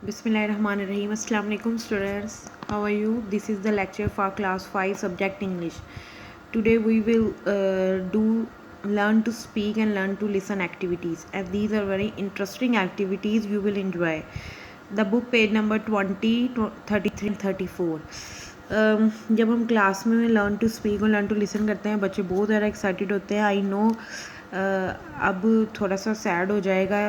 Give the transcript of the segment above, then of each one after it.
Bismillahirrahmanirrahim. Assalamu alaikum students. How are you? This is the lecture for class 5 subject English. Today we will do learn to speak and learn to listen activities, and these are very interesting activities you will enjoy. The book page number 20, 33 and 34. जब हम class में learn to speak और learn to listen करते हैं बच्चे बहुत ज़्यादा excited होते हैं. आई नो अब थोड़ा सा सैड हो जाएगा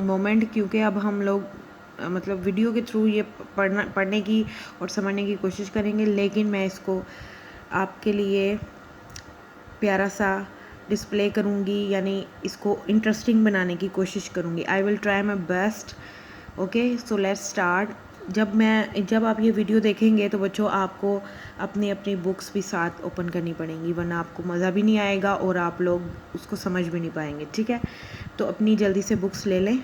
मोमेंट, क्योंकि अब हम लोग मतलब वीडियो के थ्रू ये पढ़ने की और समझने की कोशिश करेंगे, लेकिन मैं इसको आपके लिए प्यारा सा डिस्प्ले करूँगी, यानी इसको इंटरेस्टिंग बनाने की कोशिश करूँगी. I will try my best. Okay, so let's start. जब आप ये वीडियो देखेंगे तो बच्चों आपको अपनी अपनी बुक्स भी साथ ओपन करनी पड़ेंगी, वरना आपको मज़ा भी नहीं आएगा और आप लोग उसको समझ भी नहीं पाएंगे. ठीक है, तो अपनी जल्दी से बुक्स ले लें.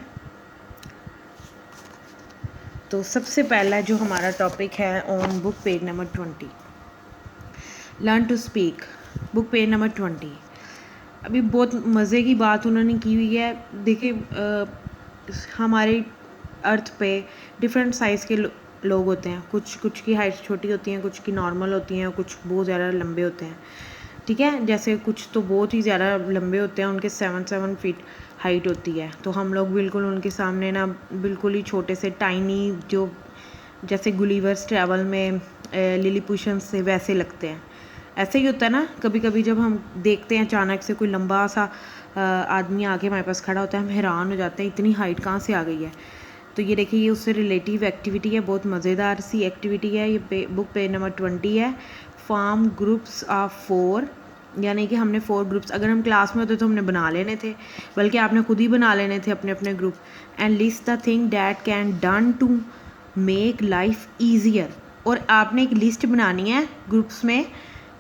तो सबसे पहला जो हमारा टॉपिक है on book page number 20, learn to speak. Book page number 20. अभी बहुत मज़े की बात उन्होंने की हुई है. देखिए, हमारे अर्थ पे डिफरेंट साइज़ के लोग होते हैं. कुछ की हाइट छोटी होती हैं, कुछ की नॉर्मल होती हैं, कुछ बहुत ज़्यादा लंबे होते हैं. ठीक है, जैसे कुछ तो बहुत ही ज़्यादा लंबे होते हैं, उनके 7 फीट हाइट होती है. तो हम लोग बिल्कुल उनके सामने ना बिल्कुल ही छोटे से टाइनी, जो जैसे गुलिवर्स ट्रैवल में लिलीपुशन से वैसे लगते हैं. ऐसे ही होता है ना, कभी कभी जब हम देखते हैं अचानक से कोई लंबा सा आदमी आके हमारे पास खड़ा होता है, हम हैरान हो जाते हैं इतनी हाइट कहाँ से आ गई है. तो ये देखिए, ये उससे रिलेटिव एक्टिविटी है, बहुत मज़ेदार सी एक्टिविटी है. ये बुक पेज नंबर 20 है. फॉर्म ग्रुप्स ऑफ 4, यानी कि हमने 4 ग्रुप्स, अगर हम क्लास में होते तो हमने बना लेने थे, बल्कि आपने खुद ही बना लेने थे अपने अपने group. And list the thing that can done to make life easier. और आपने एक लिस्ट बनानी है ग्रुप्स में.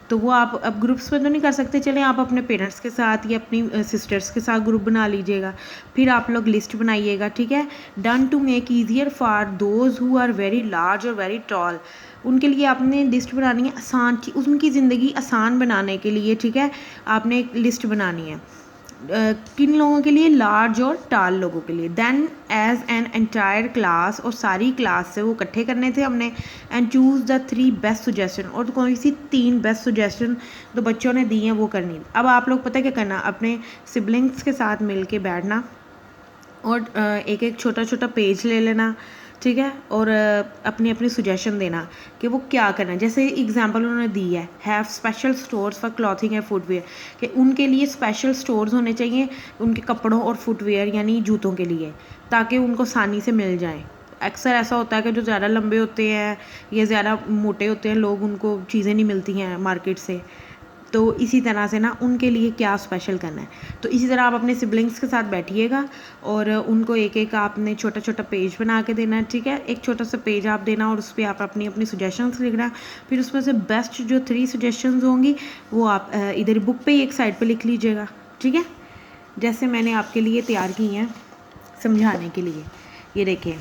तो वो आप अब ग्रुप्स में तो नहीं कर सकते, चलें आप अपने पेरेंट्स के साथ या अपनी सिस्टर्स के साथ ग्रुप बना लीजिएगा. फिर आप लोग लिस्ट बनाइएगा. ठीक है, done to make easier for those who are very large और वेरी टॉल. उनके लिए आपने लिस्ट बनानी है आसान, उनकी ज़िंदगी आसान बनाने के लिए. ठीक है, आपने एक लिस्ट बनानी है. किन लोगों के लिए? लार्ज और टाल लोगों के लिए. Then as an entire class, और सारी क्लास से वो इकट्ठे करने थे हमने. And choose the 3 best suggestion, और कौन सी 3 बेस्ट सजेशन तो बच्चों ने दी हैं वो करनी. अब आप लोग पता क्या करना, अपने सिबलिंग्स के साथ मिल के बैठना और एक एक छोटा छोटा पेज ले लेना. ठीक है, और अपनी अपनी सुजेशन देना कि वो क्या करना है. जैसे एग्जांपल उन्होंने दी है, have special stores for clothing and footwear, कि उनके लिए स्पेशल स्टोर्स होने चाहिए उनके कपड़ों और फुटवेयर यानी जूतों के लिए, ताकि उनको आसानी से मिल जाए. अक्सर ऐसा होता है कि जो ज़्यादा लंबे होते हैं या ज़्यादा मोटे होते हैं लोग, उनको चीज़ें नहीं मिलती हैं मार्केट से. तो इसी तरह से ना उनके लिए क्या स्पेशल करना है. तो इसी तरह आप अपने सिबलिंग्स के साथ बैठिएगा और उनको एक एक आपने छोटा छोटा पेज बना के देना है. ठीक है, एक छोटा सा पेज आप देना और उस पर आप अपनी अपनी सजेशंस लिखना. फिर उसमें से बेस्ट जो 3 सजेशंस होंगी वो आप इधर बुक पे एक साइड पे लिख लीजिएगा. ठीक है, जैसे मैंने आपके लिए तैयार की हैं समझाने के लिए. ये देखिए,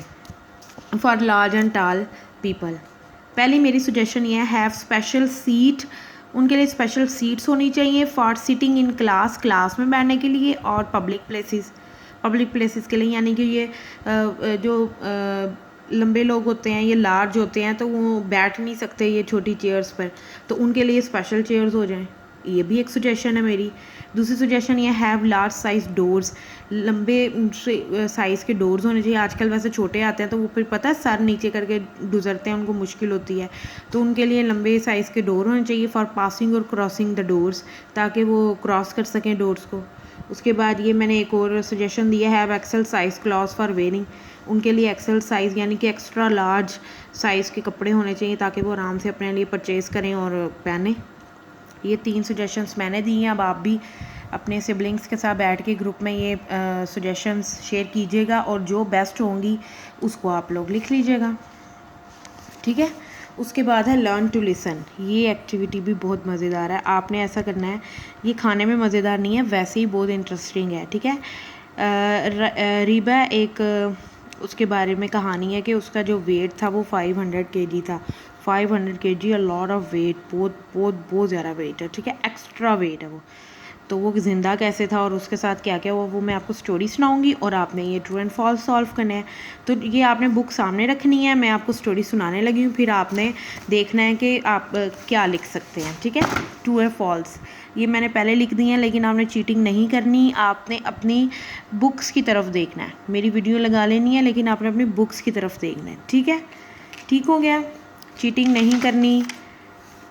फॉर लार्ज एंड टाल पीपल, पहली मेरी सजेशन ये है, हैव स्पेशल सीट. उनके लिए स्पेशल सीट्स होनी चाहिए. For sitting in class, class में बैठने के लिए. और पब्लिक प्लेसेस के लिए, यानी कि ये जो लंबे लोग होते हैं, ये लार्ज होते हैं, तो वो बैठ नहीं सकते ये छोटी चेयर्स पर, तो उनके लिए स्पेशल चेयर्स हो जाएं. ये भी एक सजेशन है मेरी. दूसरी सजेशन ये, हैव लार्ज साइज डोर्स. लंबे साइज़ के डोर्स होने चाहिए. आजकल वैसे छोटे आते हैं तो वो फिर पता है सर नीचे करके गुजरते हैं, उनको मुश्किल होती है, तो उनके लिए लंबे साइज़ के डोर होने चाहिए. फॉर पासिंग और क्रॉसिंग द डोर्स, ताकि वो क्रॉस कर सकें डोर्स को. उसके बाद ये मैंने एक और सजेशन दिया है, have Excel size clothes for wearing. उनके लिए एक्सेल साइज़ यानी कि एक्स्ट्रा लार्ज साइज़ के कपड़े होने चाहिए, ताकि वो आराम से अपने लिए परचेज़ करें और पहने. ये 3 सजेशंस मैंने दी हैं. अब आप भी अपने सिबलिंग्स के साथ बैठ के ग्रुप में ये सजेशंस शेयर कीजिएगा और जो बेस्ट होंगी उसको आप लोग लिख लीजिएगा. ठीक है, उसके बाद है लर्न टू लिसन. ये एक्टिविटी भी बहुत मज़ेदार है. आपने ऐसा करना है, ये खाने में मज़ेदार नहीं है, वैसे ही बहुत इंटरेस्टिंग है. ठीक है, रीबा एक उसके बारे में कहानी है कि उसका जो वेट था वो 500 kg था. 500 kg, a lot of weight, बहुत बहुत बहुत ज़्यादा वेट है. ठीक है, एक्स्ट्रा वेट है वो. तो वो ज़िंदा कैसे था और उसके साथ क्या क्या हुआ वो मैं आपको स्टोरी सुनाऊंगी और आपने ये ट्रू एंड फॉल्स सॉल्व करना है। तो ये आपने बुक सामने रखनी है, मैं आपको स्टोरी सुनाने लगी हूँ, फिर आपने देखना है कि आप क्या लिख सकते हैं। ठीक है, ट्रू या फॉल्स ये मैंने पहले लिख दी हैं, लेकिन आपने चीटिंग नहीं करनी, आपने अपनी बुक्स की तरफ देखना है। मेरी वीडियो लगा लेनी है लेकिन आपने अपनी बुक्स की तरफ देखना है। ठीक है, ठीक हो गया, चीटिंग नहीं करनी।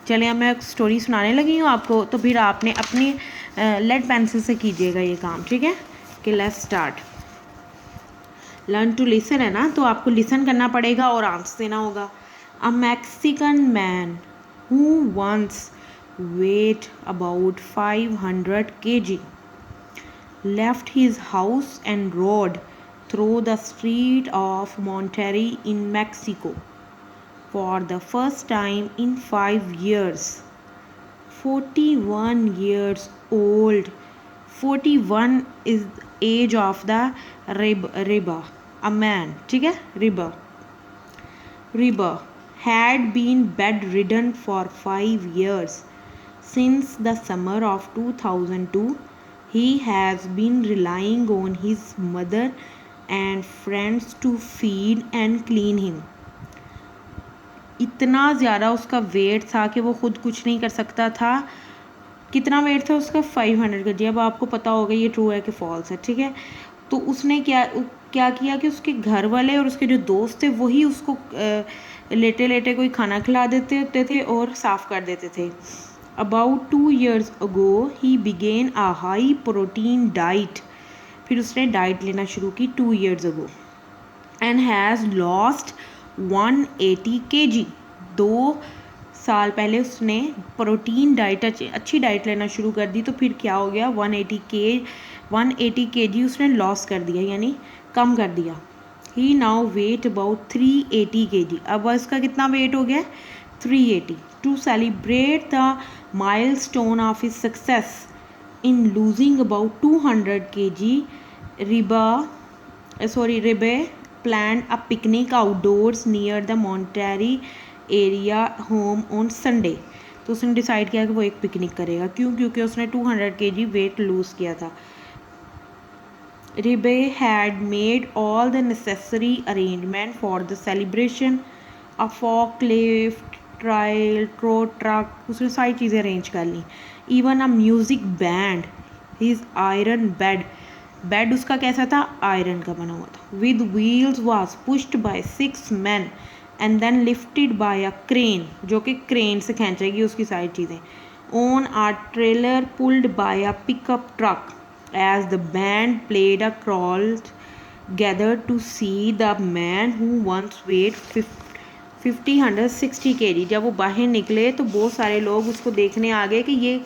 चलिए अब मैं स्टोरी सुनाने लगी हूँ आपको, तो फिर आपने अपनी लेड पेंसिल से कीजिएगा ये काम। ठीक है, कि let's start. Learn to listen है ना, तो आपको लिसन करना पड़ेगा और आंसर देना होगा। A Mexican man who once weighed about 500 kg left his house and rode through the street of Monterrey in Mexico for the first time in 5 years. 41 years old. 41 is age of the Reba, a man. ठीक है, Reba had been bedridden for 5 years. Since the summer of 2002, he has been relying on his mother and friends to feed and clean him. इतना ज़्यादा उसका wait था कि वो ख़ुद कुछ नहीं कर सकता था। कितना वेट था उसका? 500 kg। अब आपको पता होगा ये ट्रू है कि फॉल्स है। ठीक है, तो उसने क्या किया कि उसके घर वाले और उसके जो दोस्त थे वही उसको लेटे लेटे कोई खाना खिला देते होते थे और साफ़ कर देते थे। About 2 years ago he began a high protein diet. फिर उसने डाइट लेना शुरू की 2 years ago and has lost 180 kg. 2 साल पहले उसने प्रोटीन डाइट अच्छी डाइट लेना शुरू कर दी, तो फिर क्या हो गया? 180 kg उसने लॉस कर दिया, यानी कम कर दिया। He now weight about 380 kg. अब उसका कितना वेट हो गया? 380. To celebrate the milestone of his success in losing about 200 kg, Rebe planned a picnic outdoors near the Monterrey area home on Sunday. तो उसने डिसाइड किया कि वो एक पिकनिक करेगा। क्यों? क्योंकि उसने 200 kg वेट लूज़ किया था। Rebe had made all the necessary arrangement for the celebration. A forklift, trial, tow truck, उसने सारी चीज़ें अरेंज कर ली। Even a music band. His iron bed उसका कैसा था? आयरन का बना हुआ था। With wheels was pushed by 6 men and then lifted by a crane, जो कि क्रेन से खींचेगी उसकी सारी चीज़ें। On a trailer pulled by a pickup truck as the band played a crowd gathered to see the man who once weighed 160 kg. जब वो बाहर निकले तो बहुत सारे लोग उसको देखने आ गए कि ये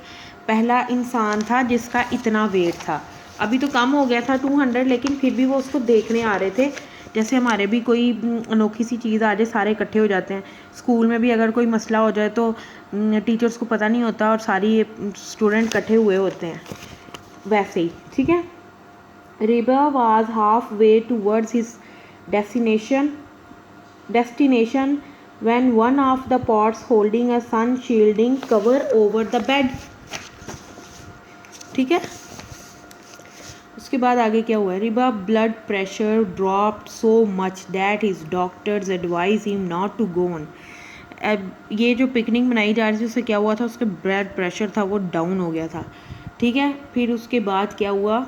पहला इंसान था जिसका इतना वेट था। अभी तो कम हो गया था 200, लेकिन फिर भी वो उसको देखने आ रहे थे। जैसे हमारे भी कोई अनोखी सी चीज़ आ जाए, सारे इकट्ठे हो जाते हैं। स्कूल में भी अगर कोई मसला हो जाए तो टीचर्स को पता नहीं होता और सारी स्टूडेंट इकट्ठे हुए होते हैं, वैसे ही। ठीक है, Reba was halfway towards his destination when one of the pots holding a sun shielding cover over the bed. ठीक है, उसके बाद आगे क्या हुआ? Reba blood pressure dropped so much that his doctors advised him not to go on. अब ये जो पिकनिक मनाई जा रही थी उससे क्या हुआ था? उसके ब्लड प्रेशर था वो डाउन हो गया था। ठीक है, फिर उसके बाद क्या हुआ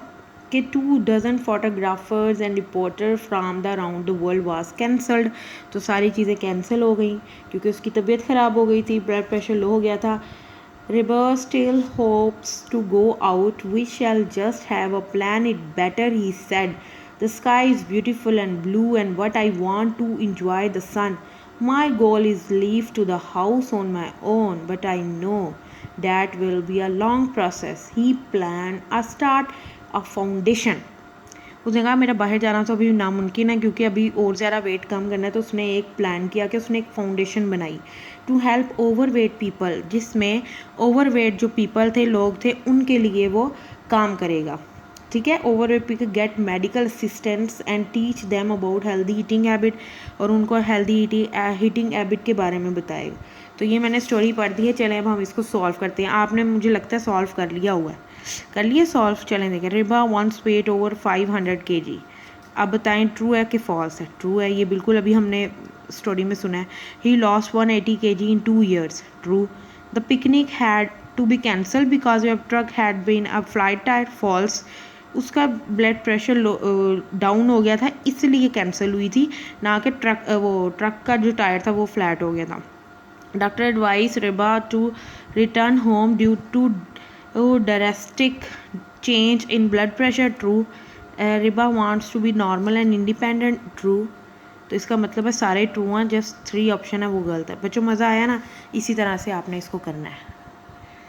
कि 2 dozen photographers and reporter from the around the world was cancelled. तो सारी चीज़ें कैंसिल हो गई क्योंकि उसकी तबीयत ख़राब हो गई थी, ब्लड प्रेशर लो हो गया था। Reba still hopes to go out. We shall just have a plan it better, he said. The sky is beautiful and blue and what I want to enjoy the sun. My goal is leave to the house on my own, but I know that will be a long process. He planned a start a foundation. उसने कहा मेरा बाहर जाना तो अभी नामुमकिन है क्योंकि अभी और ज़्यादा वेट कम करना है। तो उसने एक प्लान किया कि उसने एक फाउंडेशन बनाई टू हेल्प ओवरवेट पीपल, जिसमें ओवरवेट जो पीपल थे, लोग थे, उनके लिए वो काम करेगा। ठीक है, overweight people get medical assistance and teach them about healthy eating habit, और उनको हेल्दी ईटिंग हैबिट के बारे में बताएगा। तो ये मैंने स्टोरी पढ़ दी है। चलें अब हम इसको सॉल्व करते हैं। आपने मुझे लगता है सॉल्व कर लिया हुआ है। कर लिए सॉल्व, चलें देखें। Reba once weight over 500 kg। अब बताएं ट्रू है कि फॉल्स है। ट्रू है, ये बिल्कुल अभी हमने स्टोरी में सुना है। ही लॉस्ट 180 kg इन 2 years। True. The picnic had to be cancelled because your truck had been a flight tyre. False. उसका ब्लड प्रेशर डाउन हो गया था इसलिए कैंसिल हुई थी, ना कि ट्रक का जो टायर था वो फ्लैट हो गया था। Doctor advice Reba to return home due to drastic change in blood pressure. True. Reba wants to be normal and independent. True. तो इसका मतलब है सारे ट्रू हैं, जस्ट 3 ऑप्शन है वो गलत है। बच्चों मज़ा आया ना? इसी तरह से आपने इसको करना है।